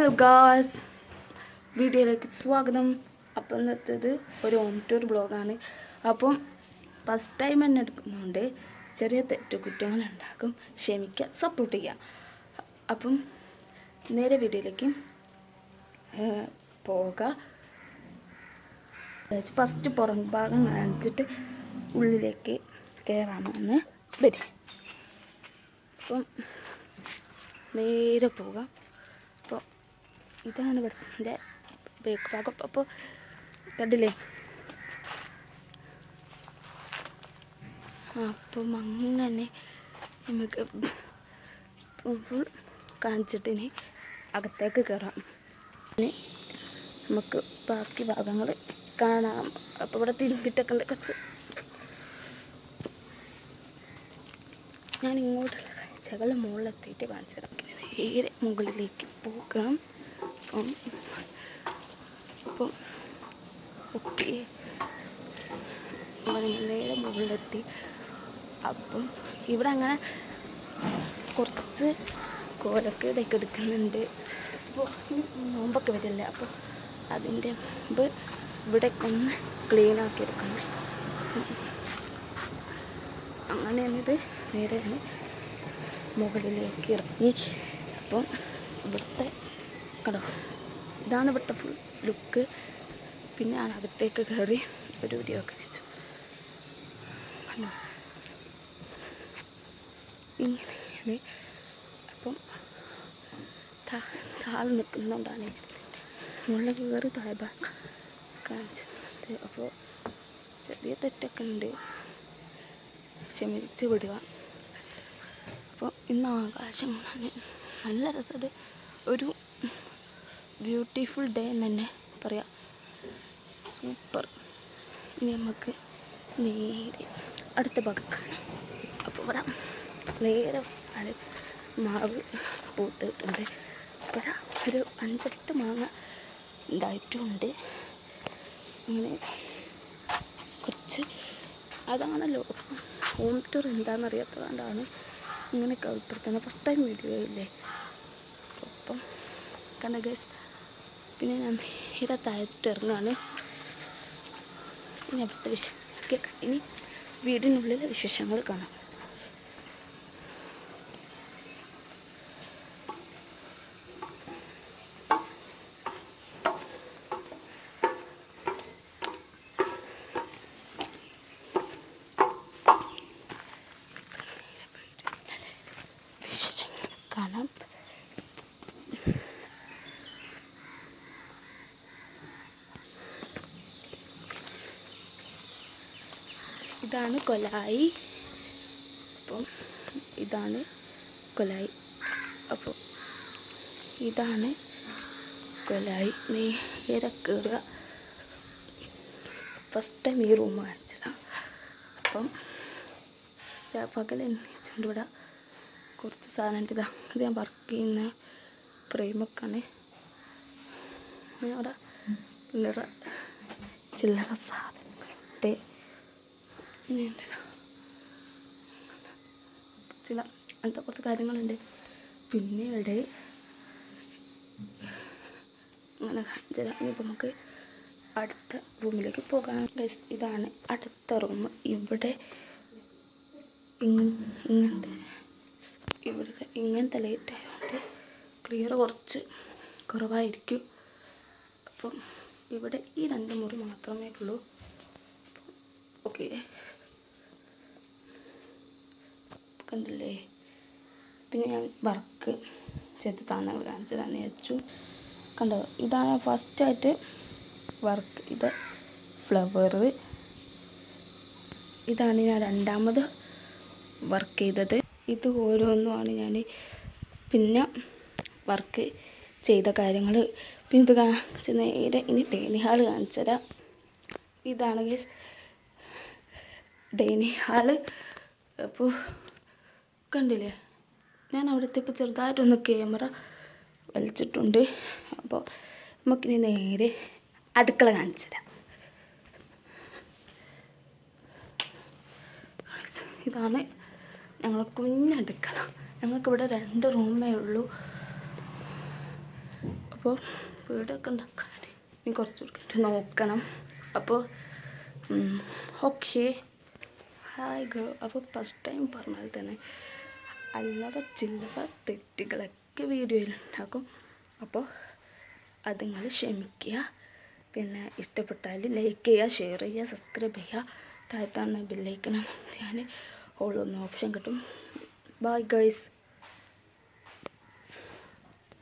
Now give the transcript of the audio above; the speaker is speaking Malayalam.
ഹലോ ഗായ്സ്, വീഡിയോയിലേക്ക് സ്വാഗതം. അപ്പം ഇന്നത്തേത് ഒരു ഹോം ടൂർ ബ്ലോഗാണ്. അപ്പം ഫസ്റ്റ് ടൈം തന്നെ എടുക്കുന്നതുകൊണ്ട് ചെറിയ തെറ്റുകുറ്റങ്ങളുണ്ടാക്കും. ക്ഷമിക്കുക, സപ്പോർട്ട് ചെയ്യുക. അപ്പം നേരെ വീഡിയോയിലേക്ക് പോവുക. ഫസ്റ്റ് പുറം ഭാഗം കാണിച്ചിട്ട് ഉള്ളിലേക്ക് കയറാമെന്ന് വരും. അപ്പം നേരെ പോകാം. അപ്പോൾ ഇതാണ് ഇവിടുത്തെ ബേക്ക് ഭാഗം. അപ്പോൾ കണ്ടില്ലേ, അപ്പം അങ്ങനെ നമുക്ക് ഫുൾ കാണിച്ചിട്ട് ഇനി അകത്തേക്ക് കയറാം. ഇനി നമുക്ക് ബാക്കി ഭാഗങ്ങൾ കാണാം. അപ്പോൾ ഇവിടെ തിരുമ്പിട്ടൊക്കെ ഉണ്ട് കുറച്ച്. ഞാൻ ഇങ്ങോട്ടുള്ള കാഴ്ചകൾ മുകളിലെത്തിയിട്ട് കാണിച്ചു തരാം. നേരെ മുകളിലേക്ക് പോകാം. അപ്പം ഓക്കെ, നേരെ മുകളിലെത്തി. അപ്പം ഇവിടെ അങ്ങനെ കുറച്ച് കോലൊക്കെ ഇതൊക്കെ എടുക്കുന്നുണ്ട്. അപ്പോൾ നോമ്പൊക്കെ വരില്ല. അപ്പോൾ അതിൻ്റെ മുമ്പ് ഇവിടെ ഒന്ന് ക്ലീനാക്കി എടുക്കണം. അങ്ങനെയാണിത്. നേരെ മുകളിലേക്ക് ഇറങ്ങി. അപ്പം ഇവിടുത്തെ കടോ, ഇതാണ് ഇവിടുത്തെ ഫുൾ ലുക്ക്. പിന്നെ ഞാൻ അകത്തേക്ക് കയറി ഒരു വീഡിയോ ഒക്കെ വെച്ചു. ഇങ്ങനെയാണ്. അപ്പം താഴെ നിൽക്കുന്നുണ്ടാണ് മുകളിൽ കയറി താഴെ കാണിച്ചത്. അപ്പോൾ ചെറിയ തെറ്റൊക്കെ ഉണ്ട്, ക്ഷമിച്ച് വിടുക. അപ്പോൾ ഇന്ന് ആകാശം നല്ല രസമുണ്ട്. ഒരു ബ്യൂട്ടിഫുൾ ഡേ എന്ന് തന്നെ പറയാം. സൂപ്പർ. ഇനി നമുക്ക് നേരെ അടുത്ത ഭാഗം കാണാം. അപ്പോൾ ഇവിടെ നേരെ മാവ് പൂത്തിട്ടുണ്ട്. ഇവിടെ ഒരു 5-8 മാങ്ങ ഉണ്ടായിട്ടുമുണ്ട്. അങ്ങനെ കുറച്ച് അതാണല്ലോ ഹോം ടൂർ എന്താണെന്നറിയാത്തതുകൊണ്ടാണ് ഇങ്ങനെയൊക്കെ ഉൾപ്പെടുത്തുന്നത്. ഫസ്റ്റ് ടൈം വീഡിയോ ഇല്ലേ. അപ്പം കണ്ട ഗൈസ്. പിന്നെ ഞാൻ നേരെ താഴത്ത് ഇറങ്ങാണ്. ഇനി അവിടുത്തെ ഇനി വീടിനുള്ളിലെ വിശേഷങ്ങൾ കാണാം. കാണാം. ഇതാണ് കൊലായി. അപ്പം ഇതാണ് കൊലായി. അപ്പോൾ ഇതാണ് കൊലായി. നേരെ കയറുക. ഫസ്റ്റ് ടൈം ഈ റൂം കാണിച്ചതാണ്. അപ്പം പകൽ എണ്ണിച്ചുകൊണ്ട് ഇവിടെ കുറച്ച് സാധനം ഉണ്ട്. ഇത് ഞാൻ വർക്ക് ചെയ്യുന്ന ഫ്രെയിമൊക്കെയാണ്. അവിടെ ചില്ലറ സാധനങ്ങളുണ്ട്. ചില അങ്ങനത്തെ കുറച്ച് കാര്യങ്ങളുണ്ട്. പിന്നീട് അങ്ങനെ ഇനിയിപ്പോൾ നമുക്ക് അടുത്ത റൂമിലേക്ക് പോകാം. ഇതാണ് അടുത്ത റൂം. ഇവിടെ ഇങ്ങനത്തെ ലൈറ്റ് ആയതുകൊണ്ട് ക്ലിയർ കുറച്ച് കുറവായിരിക്കും. അപ്പം ഇവിടെ ഈ 2 മുറി മാത്രമേ ഉള്ളൂ. ഓക്കെ, കണ്ടില്ലേ. പിന്നെ ഞാൻ വർക്ക് ചെയ്ത സാധനങ്ങൾ കാണിച്ചു തന്നെ വെച്ചു. കണ്ടോ, ഇതാണ് ഫസ്റ്റായിട്ട് വർക്ക്. ഇത് ഫ്ലവർ. ഇതാണ് ഞാൻ രണ്ടാമത് വർക്ക് ചെയ്തത്. ഇത് ഓരോന്നുമാണ് ഞാൻ പിന്നെ വർക്ക് ചെയ്ത കാര്യങ്ങൾ. പിന്നെ ഇത് കാണിച്ച് നേരെ ഇനി ഡൈനിങ് ഹാള് കാണിച്ചു തരാം. ഇതാണ് ഗൈസ് ഡൈനിങ് ഹാള്. അപ്പോൾ കണ്ടില്ലേ, ഞാൻ അവിടുത്തെ ഇപ്പോൾ ചെറുതായിട്ടൊന്ന് ക്യാമറ വലിച്ചിട്ടുണ്ട്. അപ്പോൾ നമുക്കിനി നേരെ അടുക്കള കാണിച്ചു തരാം. ഇതാണ് ഞങ്ങൾ കുഞ്ഞടുക്കള. ഞങ്ങൾക്കിവിടെ 2 റൂമേ ഉള്ളൂ. അപ്പോൾ വീടൊക്കെ ഉണ്ടാക്കാൻ ഇനി കുറച്ചുകൂടി നോക്കണം. അപ്പോൾ ഓക്കെ ഹായ് ഗോ. അപ്പോൾ ഫസ്റ്റ് ടൈം പറഞ്ഞാൽ തന്നെ അല്ലറ ചില്ലറ തെറ്റുകളൊക്കെ വീഡിയോയിലുണ്ടാക്കും. അപ്പോൾ അത് നിങ്ങൾ ക്ഷമിക്കുക. പിന്നെ ഇഷ്ടപ്പെട്ടാൽ ലൈക്ക് ചെയ്യുക, ഷെയർ ചെയ്യുക, സബ്സ്ക്രൈബ് ചെയ്യുക. താഴത്താണ് ബെല്ലൈക്കൺ ഞാൻ ഓളൊന്ന് ഓപ്ഷൻ കിട്ടും. Bye guys.